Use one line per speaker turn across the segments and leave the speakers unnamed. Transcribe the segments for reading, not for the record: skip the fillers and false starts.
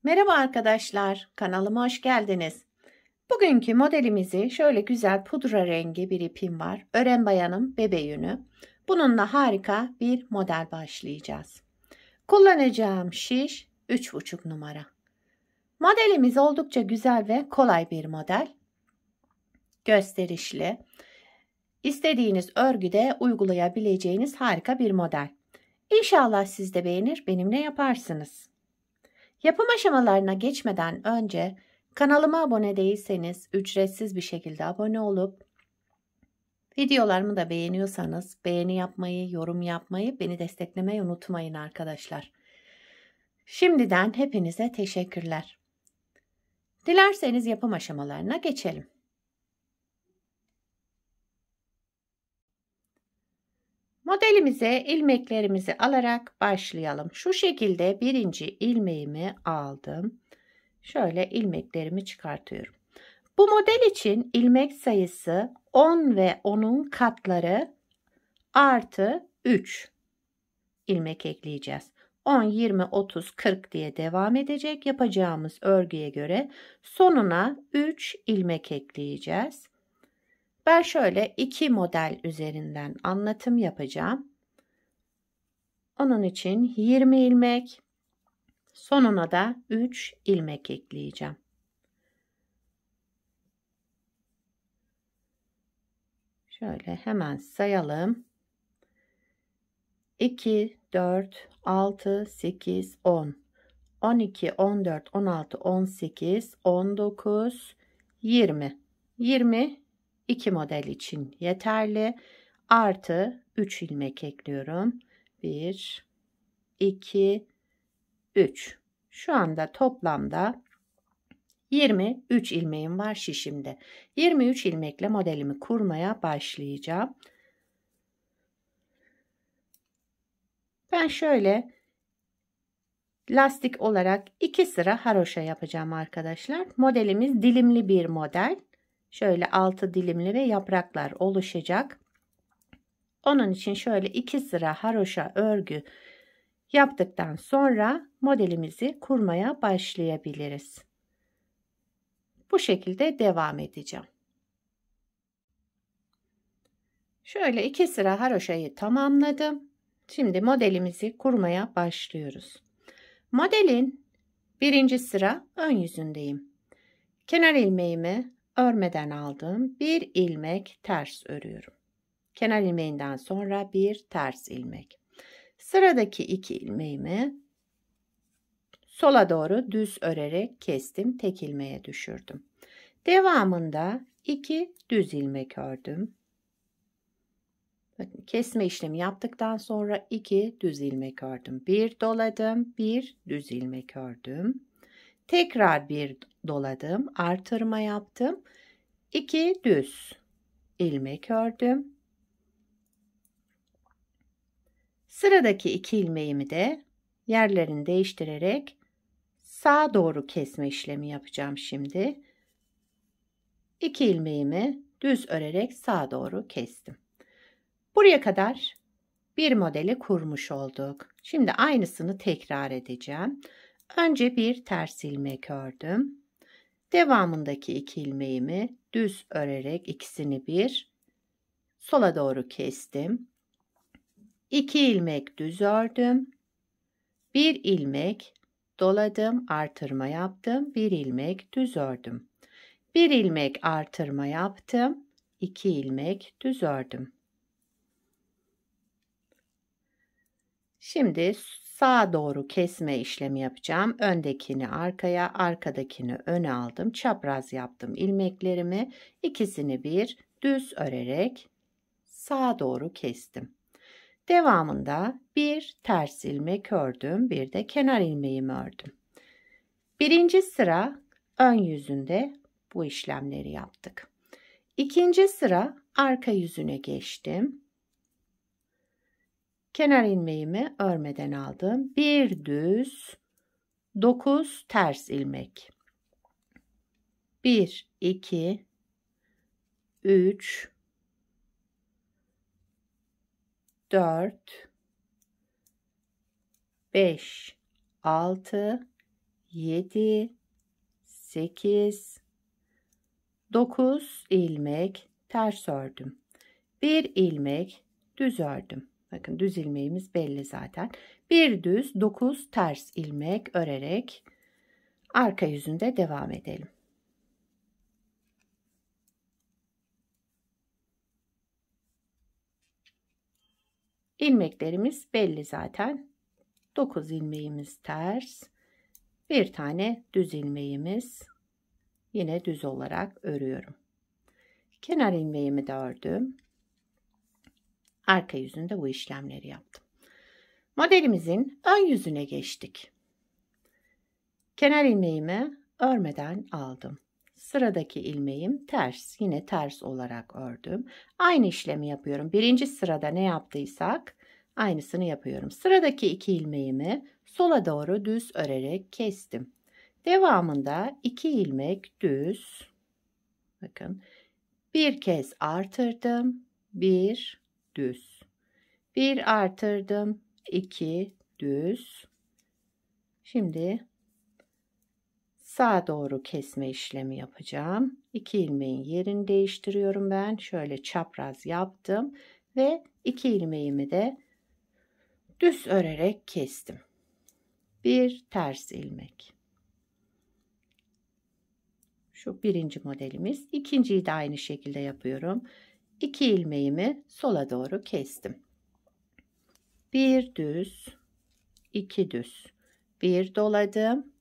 Merhaba arkadaşlar, kanalıma hoş geldiniz. Bugünkü modelimizi şöyle güzel pudra rengi bir ipim var. Ören Bayan'ın bebe yünü. Bununla harika bir model başlayacağız. Kullanacağım şiş 3,5 numara. Modelimiz oldukça güzel ve kolay bir model. Gösterişli. İstediğiniz örgüde uygulayabileceğiniz harika bir model. İnşallah siz de beğenir, benimle yaparsınız. Yapım aşamalarına geçmeden önce kanalıma abone değilseniz ücretsiz bir şekilde abone olup videolarımı da beğeniyorsanız beğeni yapmayı, yorum yapmayı, beni desteklemeyi unutmayın arkadaşlar. Şimdiden hepinize teşekkürler. Dilerseniz yapım aşamalarına geçelim. Modelimize ilmeklerimizi alarak başlayalım. Şu şekilde birinci ilmeğimi aldım. Şöyle ilmeklerimi çıkartıyorum. Bu model için ilmek sayısı 10 ve 10'un katları artı 3 ilmek ekleyeceğiz. 10, 20, 30, 40 diye devam edecek. Yapacağımız örgüye göre sonuna 3 ilmek ekleyeceğiz. Ben şöyle 2 model üzerinden anlatım yapacağım. Onun için 20 ilmek, sonuna da 3 ilmek ekleyeceğim. Şöyle hemen sayalım. 2, 4, 6, 8, 10, 12, 14, 16, 18, 19, 20. 20 2 model için yeterli. Artı 3 ilmek ekliyorum. 1, 2, 3. Şu anda toplamda 23 ilmeğim var şişimde. 23 ilmekle modelimi kurmaya başlayacağım. Ben şöyle lastik olarak 2 sıra haroşa yapacağım arkadaşlar. Modelimiz dilimli bir model. Şöyle 6 dilimli ve yapraklar oluşacak. Onun için şöyle 2 sıra haroşa örgü yaptıktan sonra modelimizi kurmaya başlayabiliriz. Bu şekilde devam edeceğim. Şöyle 2 sıra haroşayı tamamladım. Şimdi modelimizi kurmaya başlıyoruz. Modelin birinci sıra ön yüzündeyim. Kenar ilmeğimi örmeden aldım. Bir ilmek ters örüyorum. Kenar ilmeğinden sonra bir ters ilmek. Sıradaki 2 ilmeğimi sola doğru düz örerek kestim. Tek ilmeğe düşürdüm. Devamında 2 düz ilmek ördüm. Bakın, kesme işlemi yaptıktan sonra 2 düz ilmek ördüm. Bir doladım, bir düz ilmek ördüm. Tekrar bir doladım, artırma yaptım. 2 düz ilmek ördüm. Sıradaki 2 ilmeğimi de yerlerini değiştirerek sağa doğru kesme işlemi yapacağım şimdi. 2 ilmeğimi düz örerek sağa doğru kestim. Buraya kadar bir modeli kurmuş olduk. Şimdi aynısını tekrar edeceğim. Önce bir ters ilmek ördüm. Devamındaki 2 ilmeğimi düz örerek ikisini bir sola doğru kestim. 2 ilmek düz ördüm. 1 ilmek doladım, artırma yaptım. 1 ilmek düz ördüm. 1 ilmek artırma yaptım. 2 ilmek düz ördüm. Şimdi sağa doğru kesme işlemi yapacağım. Öndekini arkaya, arkadakini öne aldım. Çapraz yaptım ilmeklerimi. İkisini bir düz örerek sağa doğru kestim. Devamında bir ters ilmek ördüm. Bir de kenar ilmeğimi ördüm. Birinci sıra ön yüzünde bu işlemleri yaptık. İkinci sıra arka yüzüne geçtim. Kenar ilmeğimi örmeden aldım. Bir düz 9 ters ilmek. 1, 2, 3, 4, 5, 6, 7, 8, 9 ilmek ters ördüm. 1 ilmek düz ördüm. Bakın düz ilmeğimiz belli zaten. Bir düz 9 ters ilmek örerek arka yüzünde devam edelim. İlmeklerimiz belli zaten. 9 ilmeğimiz ters. Bir tane düz ilmeğimiz. Yine düz olarak örüyorum. Kenar ilmeğimi de ördüm. Arka yüzünde bu işlemleri yaptım. Modelimizin ön yüzüne geçtik. Kenar ilmeğimi örmeden aldım. Sıradaki ilmeğim ters. Yine ters olarak ördüm. Aynı işlemi yapıyorum. Birinci sırada ne yaptıysak aynısını yapıyorum. Sıradaki 2 ilmeğimi sola doğru düz örerek kestim. Devamında 2 ilmek düz. Bakın. Bir kez artırdım. 1 düz. 1 artırdım. 2 düz. Şimdi sağa doğru kesme işlemi yapacağım. 2 ilmeğin yerini değiştiriyorum ben. Şöyle çapraz yaptım ve 2 ilmeğimi de düz örerek kestim. Bir ters ilmek. Şu birinci modelimiz. İkinciyi de aynı şekilde yapıyorum. 2 ilmeğimi sola doğru kestim. Bir düz, 2 düz. Bir doladım.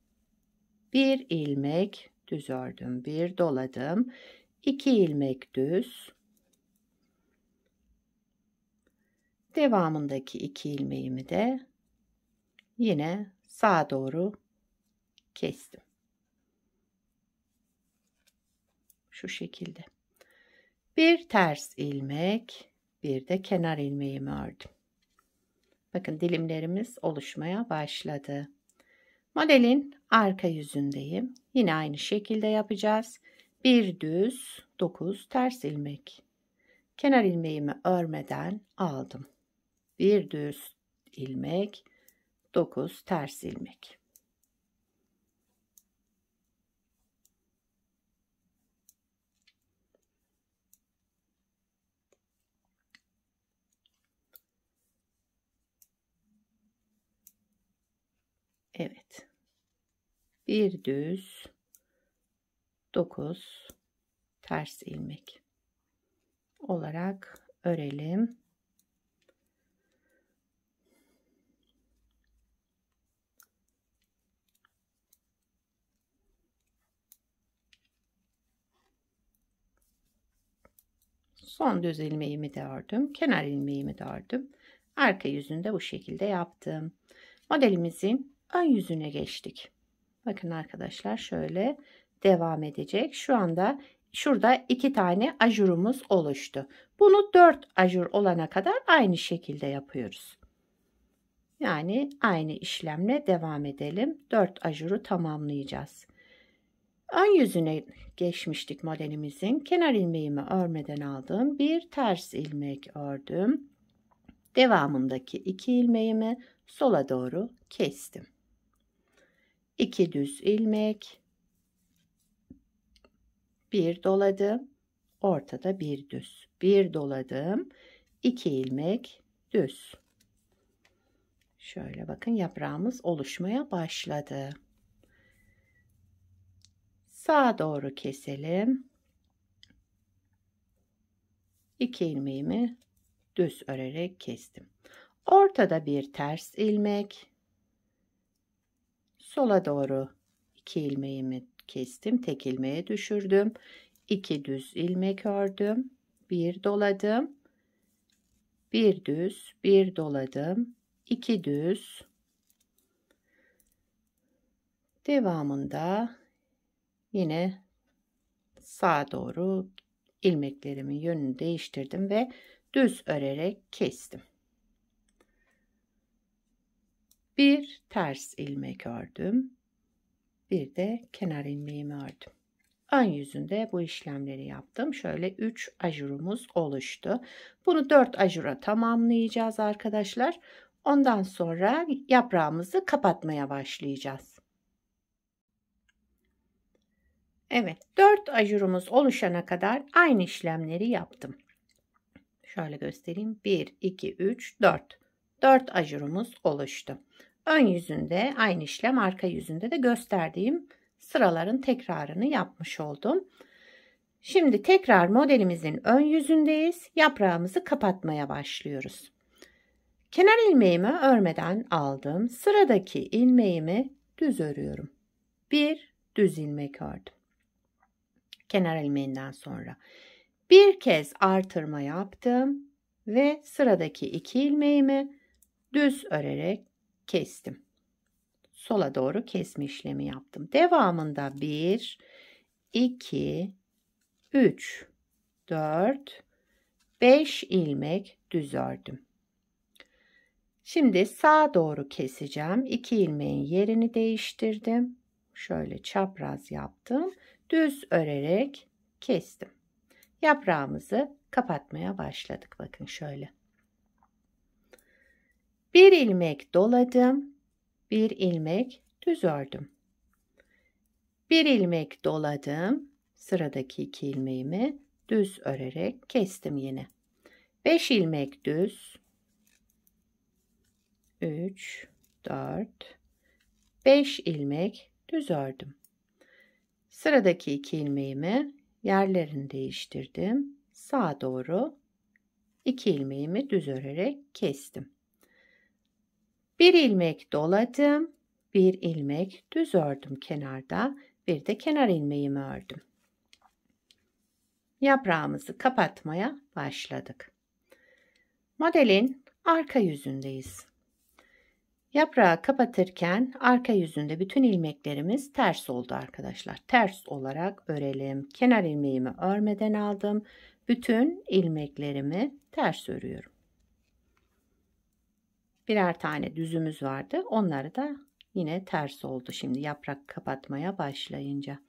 Bir ilmek düz ördüm. Bir doladım. 2 ilmek düz. Devamındaki 2 ilmeğimi de yine sağa doğru kestim. Şu şekilde. Bir ters ilmek, bir de kenar ilmeğimi ördüm. Bakın dilimlerimiz oluşmaya başladı. Modelin arka yüzündeyim. Yine aynı şekilde yapacağız. Bir düz, 9 ters ilmek. Kenar ilmeğimi örmeden aldım. Bir düz ilmek, 9 ters ilmek. Evet. Bir düz, 9 ters ilmek olarak örelim. Son düz ilmeğimi de ördüm. Kenar ilmeğimi de ördüm. Arka yüzünde bu şekilde yaptım. Modelimizin ön yüzüne geçtik. Bakın arkadaşlar şöyle devam edecek. Şu anda şurada 2 tane ajurumuz oluştu. Bunu 4 ajur olana kadar aynı şekilde yapıyoruz. Yani aynı işlemle devam edelim. 4 ajuru tamamlayacağız. Ön yüzüne geçmiştik modelimizin. Kenar ilmeğimi örmeden aldım. Bir ters ilmek ördüm. Devamındaki 2 ilmeğimi sola doğru kestim. 2 düz ilmek, bir doladım, ortada bir düz, bir doladım, 2 ilmek düz. Şöyle bakın yaprağımız oluşmaya başladı. Sağa doğru keselim. 2 ilmeğimi düz örerek kestim. Ortada bir ters ilmek. Sola doğru 2 ilmeğimi kestim. Tek ilmeğe düşürdüm. 2 düz ilmek ördüm. Bir doladım. Bir düz, bir doladım. 2 düz. Devamında yine sağa doğru ilmeklerimin yönünü değiştirdim ve düz örerek kestim. Bir ters ilmek ördüm. Bir de kenar ilmeğimi ördüm. Ön yüzünde bu işlemleri yaptım. Şöyle 3 ajurumuz oluştu. Bunu 4 ajura tamamlayacağız arkadaşlar. Ondan sonra yaprağımızı kapatmaya başlayacağız. Evet, 4 ajurumuz oluşana kadar aynı işlemleri yaptım. Şöyle göstereyim. 1, 2, 3, 4. 4 ajurumuz oluştu. Ön yüzünde aynı işlem, arka yüzünde de gösterdiğim sıraların tekrarını yapmış oldum. Şimdi tekrar modelimizin ön yüzündeyiz. Yaprağımızı kapatmaya başlıyoruz. Kenar ilmeğimi örmeden aldım. Sıradaki ilmeğimi düz örüyorum. Bir düz ilmek ördüm. Kenar ilmeğinden sonra bir kez artırma yaptım ve sıradaki 2 ilmeğimi düz örerek kestim. Sola doğru kesme işlemi yaptım. Devamında 1, 2, 3, 4, 5 ilmek düz ördüm. Şimdi sağa doğru keseceğim. 2 ilmeğin yerini değiştirdim. Şöyle çapraz yaptım. Düz örerek kestim. Yaprağımızı kapatmaya başladık. Bakın şöyle. Bir ilmek doladım. Bir ilmek düz ördüm. Bir ilmek doladım. Sıradaki 2 ilmeğimi düz örerek kestim yine. 5 ilmek düz. 3, 4, 5 ilmek düz ördüm. Sıradaki 2 ilmeğimi yerlerini değiştirdim. Sağa doğru 2 ilmeğimi düz örerek kestim. Bir ilmek doladım. Bir ilmek düz ördüm kenarda. Bir de kenar ilmeğimi ördüm. Yaprağımızı kapatmaya başladık. Modelin arka yüzündeyiz. Yaprağı kapatırken arka yüzünde bütün ilmeklerimiz ters oldu arkadaşlar. Ters olarak örelim. Kenar ilmeğimi örmeden aldım. Bütün ilmeklerimi ters örüyorum. Birer tane düzümüz vardı. Onları da yine ters oldu. Şimdi yaprak kapatmaya başlayınca.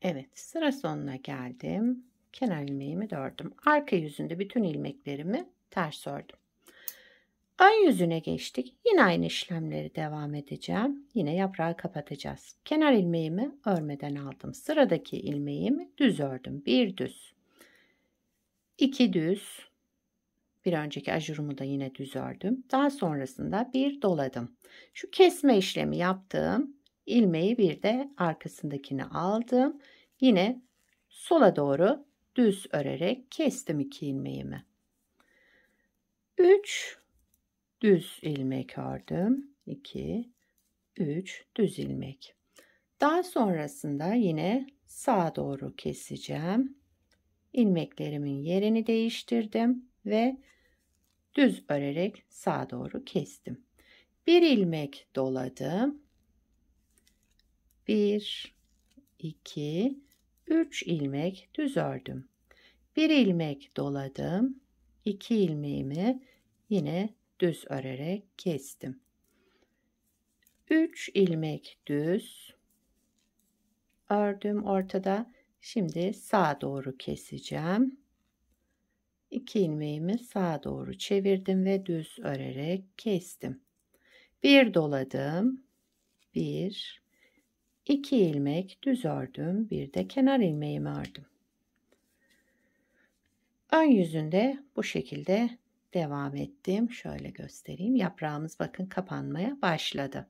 Evet, sıra sonuna geldim. Kenar ilmeğimi de ördüm. Arka yüzünde bütün ilmeklerimi ters ördüm. Ön yüzüne geçtik. Yine aynı işlemleri devam edeceğim. Yine yaprağı kapatacağız. Kenar ilmeğimi örmeden aldım. Sıradaki ilmeğimi düz ördüm. Bir düz. 2 düz. Bir önceki ajurumu da yine düz ördüm. Daha sonrasında bir doladım. Şu kesme işlemi yaptığım ilmeği bir de arkasındakini aldım. Yine sola doğru düz örerek kestim 2 ilmeğimi. 3 düz ilmek ördüm. 2, 3 düz ilmek. Daha sonrasında yine sağa doğru keseceğim. İlmeklerimin yerini değiştirdim ve düz örerek sağa doğru kestim. Bir ilmek doladım. 1, 2, 3 ilmek düz ördüm. Bir ilmek doladım. 2 ilmeğimi yine düz örerek kestim. 3 ilmek düz ördüm ortada. Şimdi sağa doğru keseceğim. 2 ilmeğimi sağa doğru çevirdim ve düz örerek kestim. Bir doladım. 1, 2 ilmek düz ördüm. Bir de kenar ilmeğimi ördüm. Ön yüzünde bu şekilde devam ettim. Şöyle göstereyim. Yaprağımız bakın kapanmaya başladı.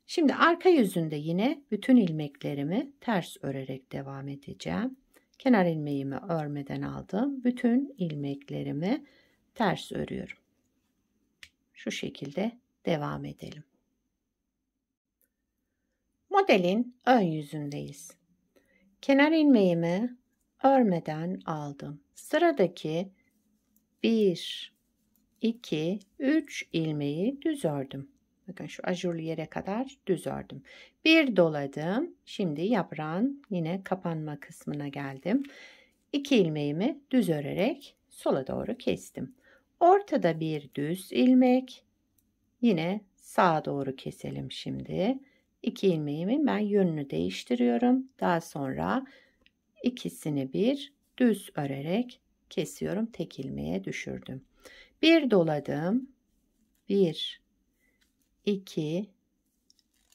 Şimdi arka yüzünde yine bütün ilmeklerimi ters örerek devam edeceğim. Kenar ilmeğimi örmeden aldım. Bütün ilmeklerimi ters örüyorum. Şu şekilde devam edelim. Modelin ön yüzündeyiz. Kenar ilmeğimi örmeden aldım. Sıradaki 1, 2, 3 ilmeği düz ördüm. Bakın şu ajurlu yere kadar düz ördüm. Bir doladım. Şimdi yaprağın yine kapanma kısmına geldim. 2 ilmeğimi düz örerek sola doğru kestim. Ortada bir düz ilmek. Yine sağa doğru keselim şimdi. 2 ilmeğimin ben yönünü değiştiriyorum. Daha sonra ikisini bir düz örerek kesiyorum. Tek ilmeğe düşürdüm. Bir doladım. 1, 2,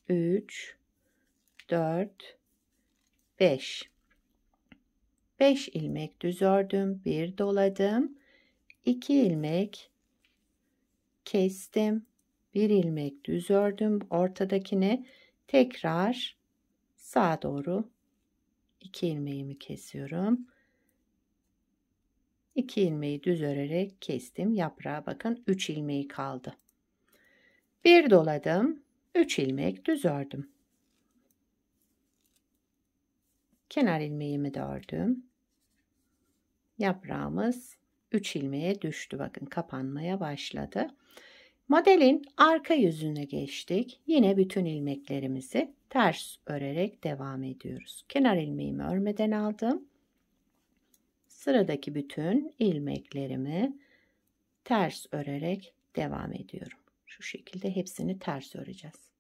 3, 4, 5. 5 ilmek düz ördüm. Bir doladım. 2 ilmek kestim. Bir ilmek düz ördüm. Ortadakini tekrar sağa doğru 2 ilmeğimi kesiyorum. 2 ilmeği düz örerek kestim. Yaprağa bakın 3 ilmeği kaldı. Bir doladım. 3 ilmek düz ördüm. Kenar ilmeğimi de ördüm. Yaprağımız 3 ilmeğe düştü. Bakın kapanmaya başladı. Modelin arka yüzüne geçtik. Yine bütün ilmeklerimizi ters örerek devam ediyoruz. Kenar ilmeğimi örmeden aldım. Sıradaki bütün ilmeklerimi ters örerek devam ediyorum. Şu şekilde hepsini ters öreceğiz.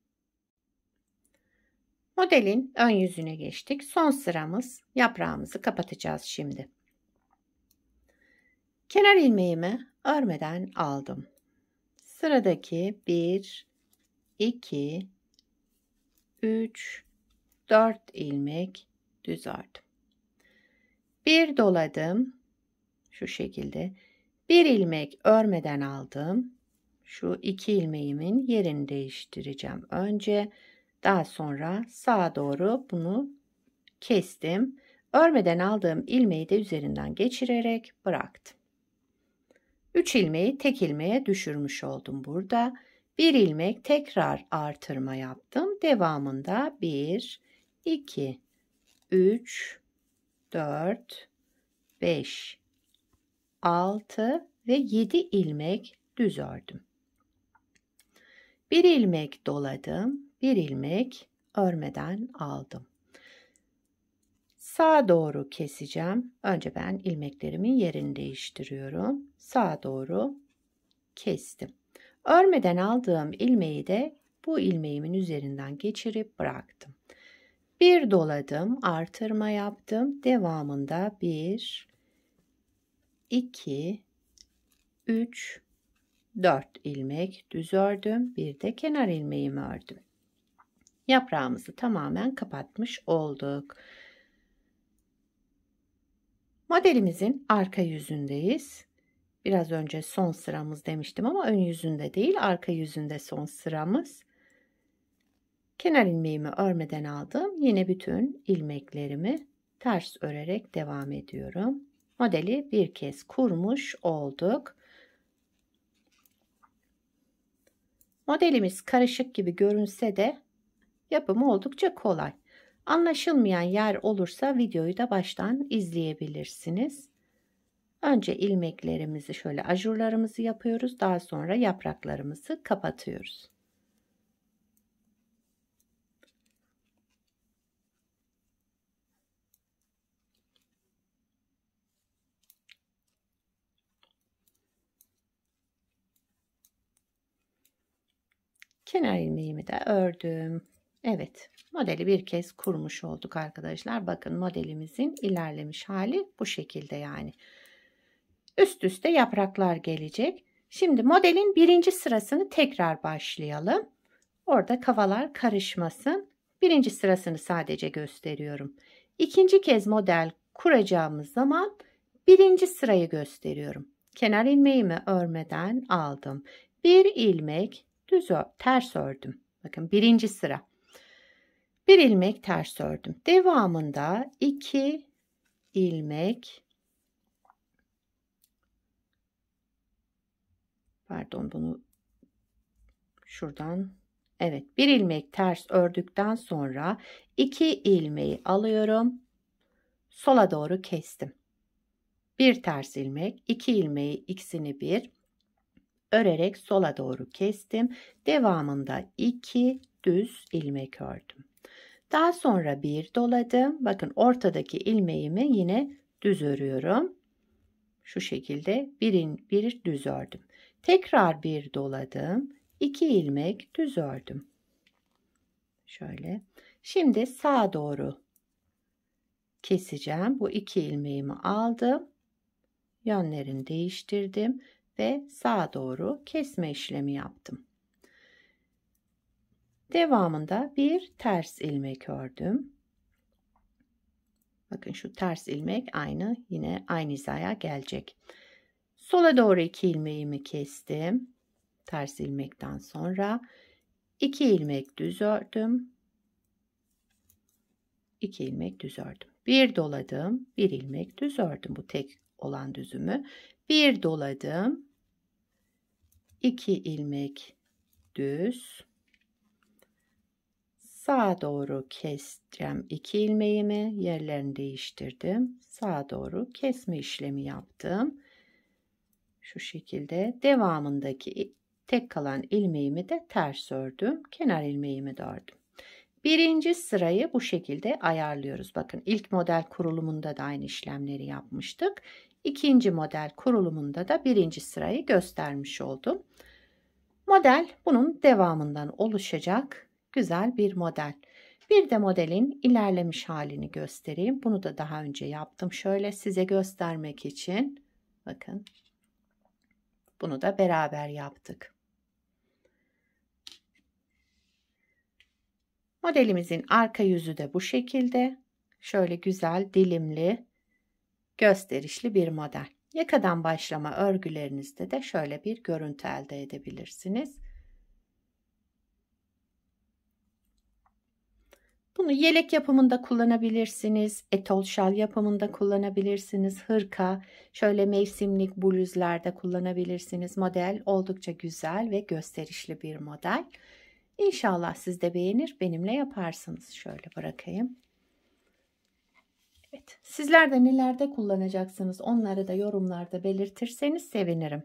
Modelin ön yüzüne geçtik. Son sıramız, yaprağımızı kapatacağız şimdi. Kenar ilmeğimi örmeden aldım. Sıradaki 1, 2, 3, 4 ilmek düz ördüm. Bir doladım. Şu şekilde. Bir ilmek örmeden aldım. Şu 2 ilmeğimin yerini değiştireceğim. Önce daha sonra sağa doğru bunu kestim. Örmeden aldığım ilmeği de üzerinden geçirerek bıraktım. 3 ilmeği tek ilmeğe düşürmüş oldum burada. Bir ilmek tekrar artırma yaptım. Devamında 1, 2, 3, 4, 5, 6 ve 7 ilmek düz ördüm. Bir ilmek doladım. Bir ilmek örmeden aldım. Sağa doğru keseceğim. Önce ben ilmeklerimin yerini değiştiriyorum. Sağa doğru kestim. Örmeden aldığım ilmeği de bu ilmeğimin üzerinden geçirip bıraktım. Bir doladım, artırma yaptım. Devamında 1, 2, 3, 4 ilmek düz ördüm. Bir de kenar ilmeğimi ördüm. Yaprağımızı tamamen kapatmış olduk. Modelimizin arka yüzündeyiz. Biraz önce son sıramız demiştim ama ön yüzünde değil, arka yüzünde son sıramız. Kenar ilmeğimi örmeden aldım. Yine bütün ilmeklerimi ters örerek devam ediyorum. Modeli bir kez kurmuş olduk. Modelimiz karışık gibi görünse de yapımı oldukça kolay. Anlaşılmayan yer olursa videoyu da baştan izleyebilirsiniz. Önce ilmeklerimizi şöyle ajurlarımızı yapıyoruz. Daha sonra yapraklarımızı kapatıyoruz. Kenar ilmeğimi de ördüm. Evet, modeli bir kez kurmuş olduk arkadaşlar. Bakın modelimizin ilerlemiş hali bu şekilde yani. Üst üste yapraklar gelecek. Şimdi modelin birinci sırasını tekrar başlayalım. Orada kafalar karışmasın. Birinci sırasını sadece gösteriyorum. İkinci kez model kuracağımız zaman birinci sırayı gösteriyorum. Kenar ilmeğimi örmeden aldım. Bir ilmek ters ördüm. Bakın birinci sıra. Bir ilmek ters ördüm. Devamında 2 ilmek, pardon bunu şuradan, evet, bir ilmek ters ördükten sonra 2 ilmeği alıyorum. Sola doğru kestim. Bir ters ilmek, 2 ilmeği ikisini bir örerek sola doğru kestim. Devamında 2 düz ilmek ördüm. Daha sonra bir doladım. Bakın ortadaki ilmeğimi yine düz örüyorum. Şu şekilde bir düz ördüm. Tekrar bir doladım. 2 ilmek düz ördüm. Şöyle. Şimdi sağa doğru keseceğim. Bu 2 ilmeğimi aldım. Yönlerini değiştirdim ve sağa doğru kesme işlemi yaptım. Devamında bir ters ilmek ördüm. Bakın şu ters ilmek yine aynı hizaya gelecek. Sola doğru 2 ilmeğimi kestim. Ters ilmekten sonra 2 ilmek düz ördüm. 2 ilmek düz ördüm. Bir doladım, 1 ilmek düz ördüm bu tek olan düzümü. Bir doladım. 2 ilmek düz. Sağa doğru keseceğim 2 ilmeğimi, yerlerini değiştirdim. Sağa doğru kesme işlemi yaptım. Şu şekilde devamındaki tek kalan ilmeğimi de ters ördüm. Kenar ilmeğimi de ördüm. Birinci sırayı bu şekilde ayarlıyoruz. Bakın ilk model kurulumunda da aynı işlemleri yapmıştık. İkinci model kurulumunda da birinci sırayı göstermiş oldum. Model bunun devamından oluşacak güzel bir model. Bir de modelin ilerlemiş halini göstereyim. Bunu da daha önce yaptım. Şöyle size göstermek için. Bakın. Bunu da beraber yaptık. Modelimizin arka yüzü de bu şekilde. Şöyle güzel dilimli, gösterişli bir model. Yakadan başlama örgülerinizde de şöyle bir görüntü elde edebilirsiniz. Bunu yelek yapımında kullanabilirsiniz. Etol şal yapımında kullanabilirsiniz. Hırka, şöyle mevsimlik bluzlarda kullanabilirsiniz. Model oldukça güzel ve gösterişli bir model. İnşallah siz de beğenir, benimle yaparsınız. Şöyle bırakayım. Evet, sizler de nelerde kullanacaksınız onları da yorumlarda belirtirseniz sevinirim.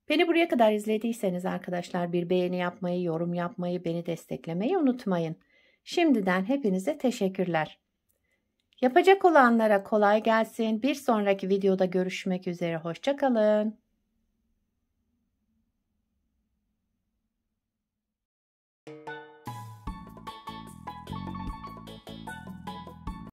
Beni buraya kadar izlediyseniz arkadaşlar bir beğeni yapmayı, yorum yapmayı, beni desteklemeyi unutmayın. Şimdiden hepinize teşekkürler. Yapacak olanlara kolay gelsin. Bir sonraki videoda görüşmek üzere. Hoşça kalın.